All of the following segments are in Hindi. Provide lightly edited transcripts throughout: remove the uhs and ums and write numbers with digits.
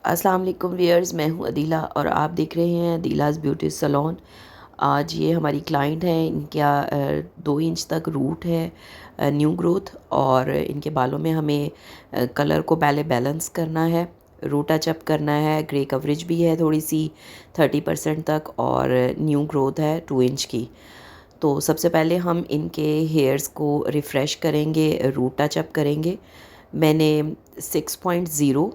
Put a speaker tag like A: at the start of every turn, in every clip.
A: अस्सलाम वालेकुम व्यूअर्स, मैं हूं अदीला और आप देख रहे हैं अदीलाज़ ब्यूटी सलोन। आज ये हमारी क्लाइंट हैं, इनका 2 इंच तक रूट है, न्यू ग्रोथ, और इनके बालों में हमें कलर को पहले बैलेंस करना है, रूट टचअप करना है, ग्रे कवरेज भी है थोड़ी सी 30% तक, और न्यू ग्रोथ है 2 इंच की। तो सबसे पहले हम इनके हेयर्स को रिफ़्रेश करेंगे, रूट टचअप करेंगे। मैंने 6.0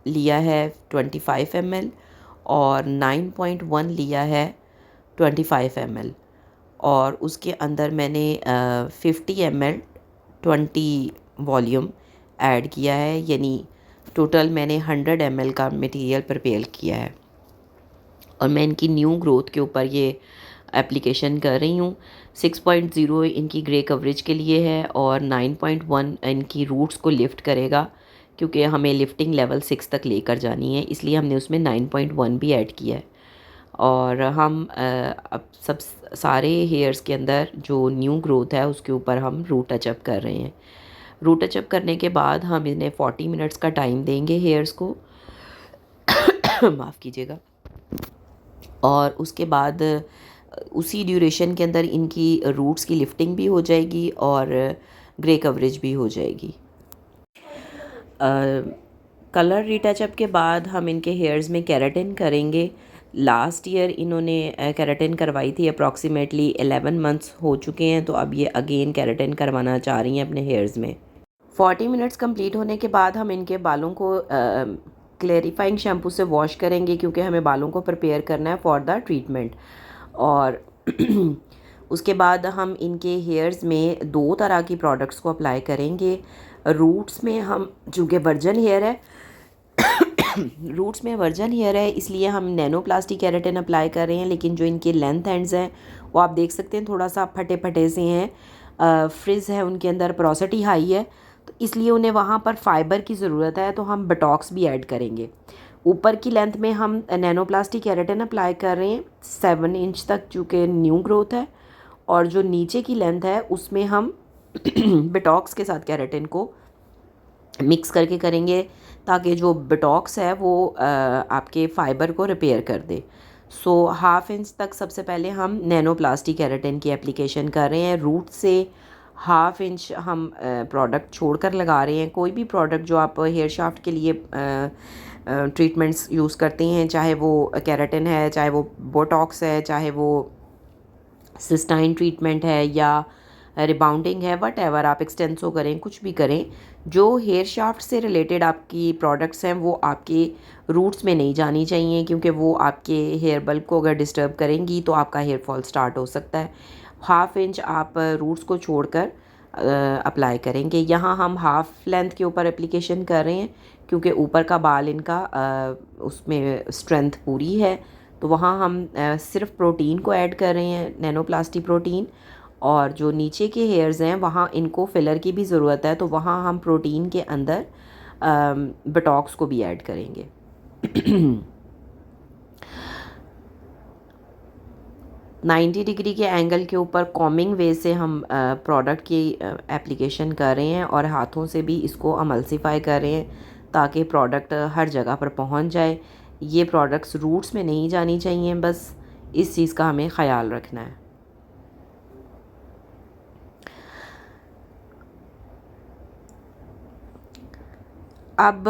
A: लिया है 25 ml, और 9.1 लिया है 25 ml, और उसके अंदर मैंने 50 ml 20 वॉल्यूम ऐड किया है, यानी टोटल मैंने 100 ml का मटेरियल प्रिपेयर किया है। और मैं इनकी न्यू ग्रोथ के ऊपर ये एप्लीकेशन कर रही हूँ। 6.0 इनकी ग्रे कवरेज के लिए है, और 9.1 इनकी रूट्स को लिफ्ट करेगा, क्योंकि हमें लिफ्टिंग लेवल 6 तक लेकर जानी है, इसलिए हमने उसमें 9.1 भी ऐड किया है। और हम अब सब सारे हेयर्स के अंदर जो न्यू ग्रोथ है उसके ऊपर हम रूट टचअप कर रहे हैं। रूट टचअप करने के बाद हम इन्हें 40 मिनट्स का टाइम देंगे हेयर्स को माफ़ कीजिएगा। और उसके बाद उसी ड्यूरेशन के अंदर इनकी रूट्स की लिफ्टिंग भी हो जाएगी और ग्रे कवरेज भी हो जाएगी। कलर रीटचअप के बाद हम इनके हेयर्स में केराटिन करेंगे। लास्ट ईयर इन्होंने केराटिन करवाई थी, अप्रॉक्सीमेटली 11 मंथ्स हो चुके हैं, तो अब ये अगेन केराटिन करवाना चाह रही हैं अपने हेयर्स में। 40 मिनट्स कंप्लीट होने के बाद हम इनके बालों को क्लेरिफाइंग शैम्पू से वॉश करेंगे, क्योंकि हमें बालों को प्रिपेयर करना है फॉर द ट्रीटमेंट। और उसके बाद हम इनके हेयर्स में 2 तरह की प्रोडक्ट्स को अप्लाई करेंगे। रूट्स में हम, चूँकि वर्जन हेयर है रूट्स में वर्जन हेयर है, इसलिए हम नैनो प्लास्टिक केराटिन अप्लाई कर रहे हैं, लेकिन जो इनके लेंथ एंड्स हैं वो आप देख सकते हैं थोड़ा सा फटे फटे से हैं, फ्रिज है उनके अंदर, पोरोसिटी हाई है, तो इसलिए उन्हें वहाँ पर फाइबर की ज़रूरत है, तो हम बटॉक्स भी ऐड करेंगे। ऊपर की लेंथ में हम नैनो प्लास्टिक केराटिन अप्लाई कर रहे हैं 7 इंच तक, चूँकि न्यू ग्रोथ है, और जो नीचे की लेंथ है उसमें हम बटॉक्स के साथ केराटिन को मिक्स करके करेंगे, ताकि जो बटॉक्स है वो आपके फाइबर को रिपेयर कर दे। सो 1/2 इंच तक सबसे पहले हम नैनो प्लास्टिक केराटिन की एप्लीकेशन कर रहे हैं। रूट से 1/2 इंच हम प्रोडक्ट छोड़कर लगा रहे हैं। कोई भी प्रोडक्ट जो आप हेयर शाफ्ट के लिए ट्रीटमेंट्स यूज़ करते हैं, चाहे वो केराटिन है, चाहे वो बोटॉक्स है, चाहे वो सिस्टाइन ट्रीटमेंट है, या रिबाउंडिंग है, वट एवर आप एक्सटेंसो करें, कुछ भी करें, जो हेयर शाफ्ट से रिलेटेड आपकी प्रोडक्ट्स हैं वो आपके रूट्स में नहीं जानी चाहिए, क्योंकि वो आपके हेयर बल्ब को अगर डिस्टर्ब करेंगी तो आपका हेयर फॉल स्टार्ट हो सकता है। 1/2 इंच आप रूट्स को छोड़कर अप्लाई करेंगे। यहाँ हम हाफ लेंथ के ऊपर एप्लीकेशन कर रहे हैं, क्योंकि ऊपर का बाल इनका उसमें स्ट्रेंथ पूरी है, तो वहाँ हम सिर्फ प्रोटीन को ऐड कर रहे हैं, नैनो प्लास्टिक प्रोटीन। और जो नीचे के हेयर्स हैं वहाँ इनको फिलर की भी ज़रूरत है, तो वहाँ हम प्रोटीन के अंदर बटॉक्स को भी ऐड करेंगे। 90 डिग्री के एंगल के ऊपर कॉमिंग वे से हम प्रोडक्ट की एप्लीकेशन कर रहे हैं, और हाथों से भी इसको अमल्सीफाई कर रहे हैं, ताकि प्रोडक्ट हर जगह पर पहुंच जाए। ये प्रोडक्ट्स रूट्स में नहीं जानी चाहिए, बस इस चीज़ का हमें ख़याल रखना है। अब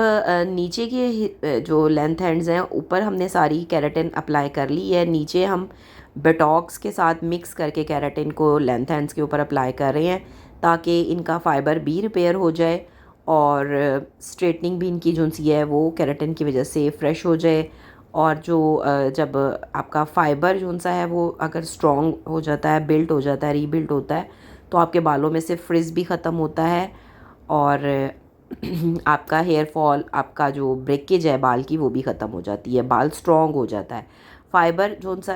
A: नीचे के जो लेंथ हैंड्स हैं, ऊपर हमने सारी केराटिन अप्लाई कर ली है, नीचे हम बटॉक्स के साथ मिक्स करके केराटिन को लेंथ हैंड्स के ऊपर अप्लाई कर रहे हैं, ताकि इनका फाइबर भी रिपेयर हो जाए, और स्ट्रेटनिंग भी इनकी जो सी है वो केराटिन की वजह से फ्रेश हो जाए। और जो जब आपका फाइबर जो सा है वो अगर स्ट्रॉन्ग हो जाता है, बिल्ट हो जाता है, रीबिल्ट होता है, तो आपके बालों में से फ्रिज भी ख़त्म होता है, और आपका हेयर फॉल, आपका जो ब्रेकेज है बाल की, वो भी ख़त्म हो जाती है, बाल स्ट्रॉन्ग हो जाता है। फाइबर जो सा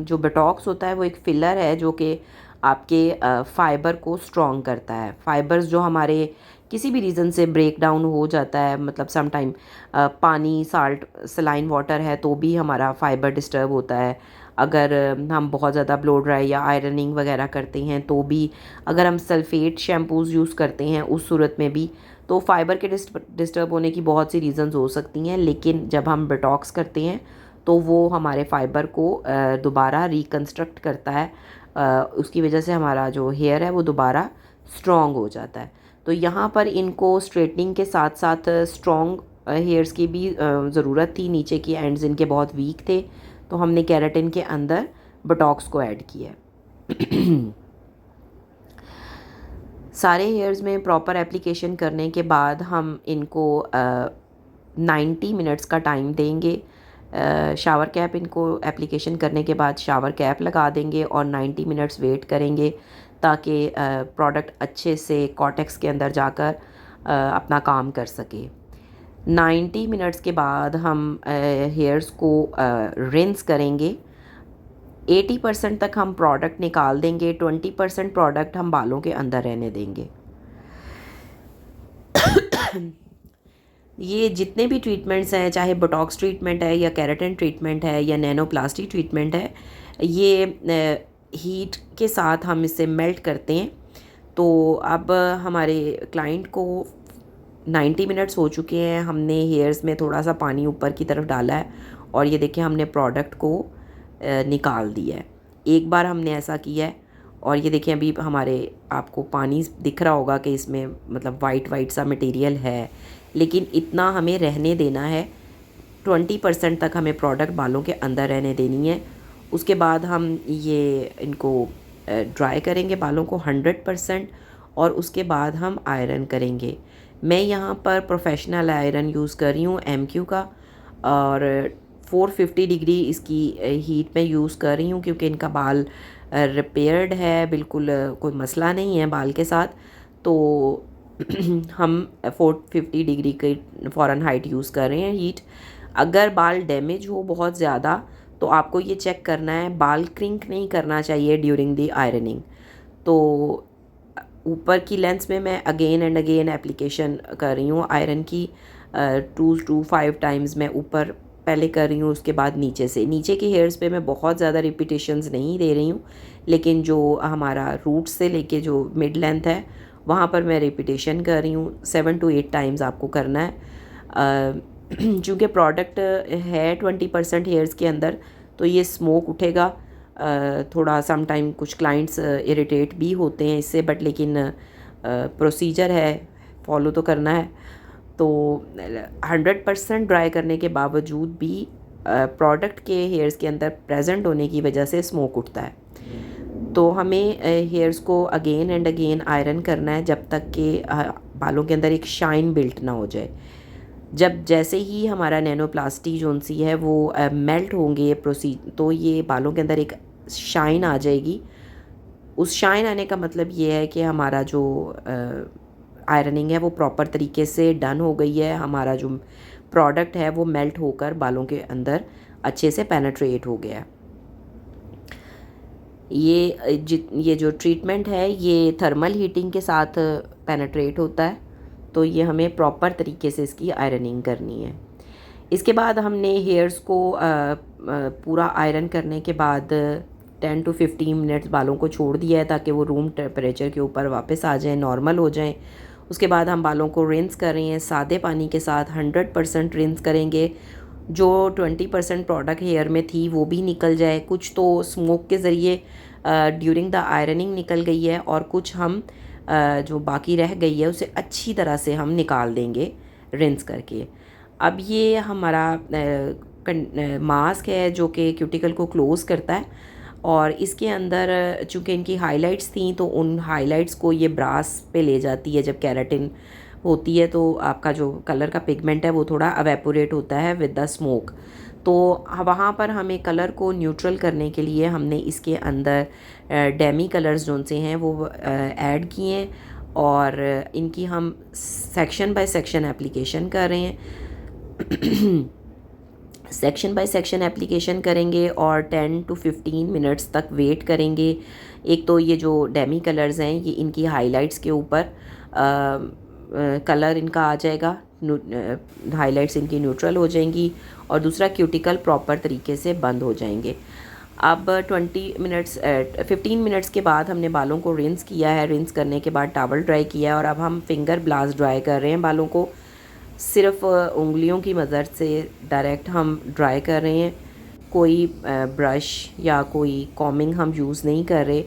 A: जो बटॉक्स होता है वो एक फिलर है, जो कि आपके फाइबर को स्ट्रॉन्ग करता है। फाइबर्स जो हमारे किसी भी रीज़न से ब्रेक डाउन हो जाता है, मतलब सम टाइम पानी, साल्ट, सलाइन वाटर है तो भी हमारा फाइबर डिस्टर्ब होता है। अगर हम बहुत ज़्यादा ब्लो ड्राई या आयरनिंग वगैरह करते हैं तो भी, अगर हम सल्फ़ेट शैम्पूज़ यूज़ करते हैं उस सूरत में भी, तो फाइबर के डिस्टर्ब होने की बहुत सी रीज़न्स हो सकती हैं, लेकिन जब हम बोटॉक्स करते हैं तो वो हमारे फाइबर को दोबारा रिकन्स्ट्रक्ट करता है, उसकी वजह से हमारा जो हेयर है वो दोबारा स्ट्रॉन्ग हो जाता है। तो यहाँ पर इनको स्ट्रेटनिंग के साथ साथ स्ट्रॉन्ग हेयर्स की भी ज़रूरत थी, नीचे की एंड्स इनके बहुत वीक थे, तो हमने केराटिन के अंदर बोटॉक्स को ऐड किया है। सारे हेयर्स में प्रॉपर एप्लीकेशन करने के बाद हम इनको 90 मिनट्स का टाइम देंगे। शावर कैप इनको एप्लीकेशन करने के बाद शावर कैप लगा देंगे और 90 मिनट्स वेट करेंगे ताकि प्रोडक्ट अच्छे से कॉर्टेक्स के अंदर जाकर अपना काम कर सके। 90 मिनट्स के बाद हम हेयर्स को रिंस करेंगे। 80% तक हम प्रोडक्ट निकाल देंगे, 20% प्रोडक्ट हम बालों के अंदर रहने देंगे। ये जितने भी ट्रीटमेंट्स हैं, चाहे बोटॉक्स ट्रीटमेंट है या केराटिन ट्रीटमेंट है या नैनोप्लास्टी ट्रीटमेंट है, ये हीट के साथ हम इसे मेल्ट करते हैं। तो अब हमारे क्लाइंट को 90 मिनट्स हो चुके हैं, हमने हेयर्स में थोड़ा सा पानी ऊपर की तरफ डाला है और ये देखिए हमने प्रोडक्ट को निकाल दिया है। एक बार हमने ऐसा किया है और ये देखिए अभी हमारे आपको पानी दिख रहा होगा कि इसमें मतलब वाइट सा मटेरियल है, लेकिन इतना हमें रहने देना है। 20% तक हमें प्रोडक्ट बालों के अंदर रहने देनी है। उसके बाद हम ये इनको ड्राई करेंगे बालों को 100% और उसके बाद हम आयरन करेंगे। मैं यहाँ पर प्रोफेशनल आयरन यूज़ कर रही हूँ MQ का, और 450 डिग्री इसकी हीट में यूज़ कर रही हूँ क्योंकि इनका बाल रिपेयर्ड है, बिल्कुल कोई मसला नहीं है बाल के साथ। तो हम 450 डिग्री के फ़ारेनहाइट यूज़ कर रहे हैं हीट। अगर बाल डैमेज हो बहुत ज़्यादा तो आपको ये चेक करना है, बाल क्रिंक नहीं करना चाहिए ड्यूरिंग द आयरनिंग। तो ऊपर की लेंस में मैं अगेन एंड अगेन एप्लीकेशन कर रही हूँ आयरन की। 2 to 5 टाइम्स मैं ऊपर पहले कर रही हूँ, उसके बाद नीचे से। नीचे के हेयर्स पे मैं बहुत ज़्यादा रिपीटेशंस नहीं दे रही हूँ, लेकिन जो हमारा रूट से लेके जो मिड लेंथ है वहाँ पर मैं रिपीटेशन कर रही हूँ। 7 to 8 टाइम्स आपको करना है। चूँकि प्रोडक्ट है 20% हेयर्स के अंदर, तो ये स्मोक उठेगा। थोड़ा सम टाइम कुछ क्लाइंट्स इरिटेट भी होते हैं इससे, बट लेकिन प्रोसीजर है, फॉलो तो करना है। तो 100% ड्राई करने के बावजूद भी प्रोडक्ट के हेयर्स के अंदर प्रेजेंट होने की वजह से स्मोक उठता है। तो हमें हेयर्स को अगेन एंड अगेन आयरन करना है जब तक कि बालों के अंदर एक शाइन बिल्ट ना हो जाए। जब जैसे ही हमारा नैनोप्लास्टी जोन सी है वो मेल्ट होंगे तो ये बालों के अंदर एक शाइन आ जाएगी। उस शाइन आने का मतलब ये है कि हमारा जो आयरनिंग है वो प्रॉपर तरीके से डन हो गई है, हमारा जो प्रोडक्ट है वो मेल्ट होकर बालों के अंदर अच्छे से पेनेट्रेट हो गया है। ये जो ट्रीटमेंट है ये थर्मल हीटिंग के साथ पेनेट्रेट होता है, तो ये हमें प्रॉपर तरीके से इसकी आयरनिंग करनी है। इसके बाद हमने हेयर्स को पूरा आयरन करने के बाद 10 to 15 मिनट्स बालों को छोड़ दिया है ताकि वो रूम टेम्परेचर के ऊपर वापस आ जाएं, नॉर्मल हो जाएं। उसके बाद हम बालों को रिंस कर रहे हैं सादे पानी के साथ, 100% रिंस करेंगे। जो 20% प्रोडक्ट हेयर में थी वो भी निकल जाए, कुछ तो स्मोक के ज़रिए ड्यूरिंग द आयरनिंग निकल गई है और कुछ हम जो बाकी रह गई है उसे अच्छी तरह से हम निकाल देंगे रिंस करके। अब ये हमारा मास्क है जो कि क्यूटिकल को क्लोज़ करता है, और इसके अंदर चूँकि इनकी हाइलाइट्स थी तो उन हाइलाइट्स को ये ब्रास पे ले जाती है। जब केराटिन होती है तो आपका जो कलर का पिगमेंट है वो थोड़ा अवेपोरेट होता है विद द स्मोक। तो वहाँ पर हमें कलर को न्यूट्रल करने के लिए हमने इसके अंदर डेमी कलर्स जो से हैं वो ऐड किए और इनकी हम सेक्शन बाय सेक्शन एप्लीकेशन कर रहे हैं। सेक्शन बाय सेक्शन एप्लीकेशन करेंगे और 10 to 15 मिनट्स तक वेट करेंगे। एक तो ये जो डेमी कलर्स हैं ये इनकी हाइलाइट्स के ऊपर कलर इनका आ जाएगा, हाइलाइट्स इनकी न्यूट्रल हो जाएंगी, और दूसरा क्यूटिकल प्रॉपर तरीके से बंद हो जाएंगे। अब 15 मिनट्स के बाद हमने बालों को रिंस किया है। रिंस करने के बाद टॉवल ड्राई किया है और अब हम फिंगर ब्लास्ट ड्राई कर रहे हैं बालों को। सिर्फ उंगलियों की मदद से डायरेक्ट हम ड्राई कर रहे हैं, कोई ब्रश या कोई कॉमिंग हम यूज़ नहीं कर रहे।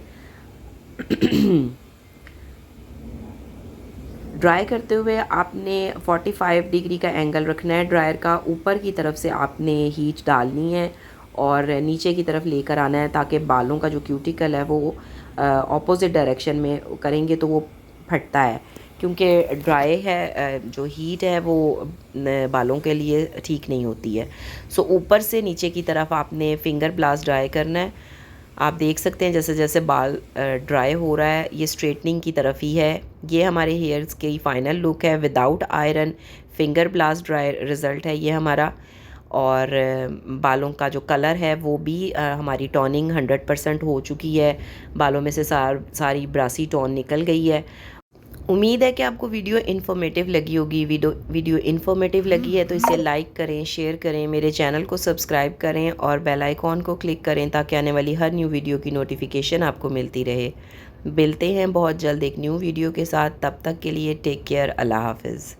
A: ड्राई करते हुए आपने 45 डिग्री का एंगल रखना है ड्रायर का। ऊपर की तरफ से आपने हीट डालनी है और नीचे की तरफ लेकर आना है, ताकि बालों का जो क्यूटिकल है वो ऑपोजिट डायरेक्शन में करेंगे तो वो फटता है, क्योंकि ड्राई है, जो हीट है वो बालों के लिए ठीक नहीं होती है। सो ऊपर से नीचे की तरफ आपने फिंगर ब्लास्ट ड्राई करना है। आप देख सकते हैं जैसे जैसे बाल ड्राई हो रहा है, ये स्ट्रेटनिंग की तरफ ही है। ये हमारे हेयर्स की फ़ाइनल लुक है without iron, finger blast dry result है ये हमारा। और बालों का जो कलर है वो भी हमारी टोनिंग 100% हो चुकी है। बालों में से सारी ब्रासी टोन निकल गई है। उम्मीद है कि आपको वीडियो इन्फॉर्मेटिव लगी होगी। वीडियो इन्फॉर्मेटिव लगी है तो इसे लाइक करें, शेयर करें, मेरे चैनल को सब्सक्राइब करें और बेल आइकॉन को क्लिक करें ताकि आने वाली हर न्यू वीडियो की नोटिफिकेशन आपको मिलती रहे। मिलते हैं बहुत जल्द एक न्यू वीडियो के साथ। तब तक के लिए टेक केयर, अल्लाह हाफ़िज़।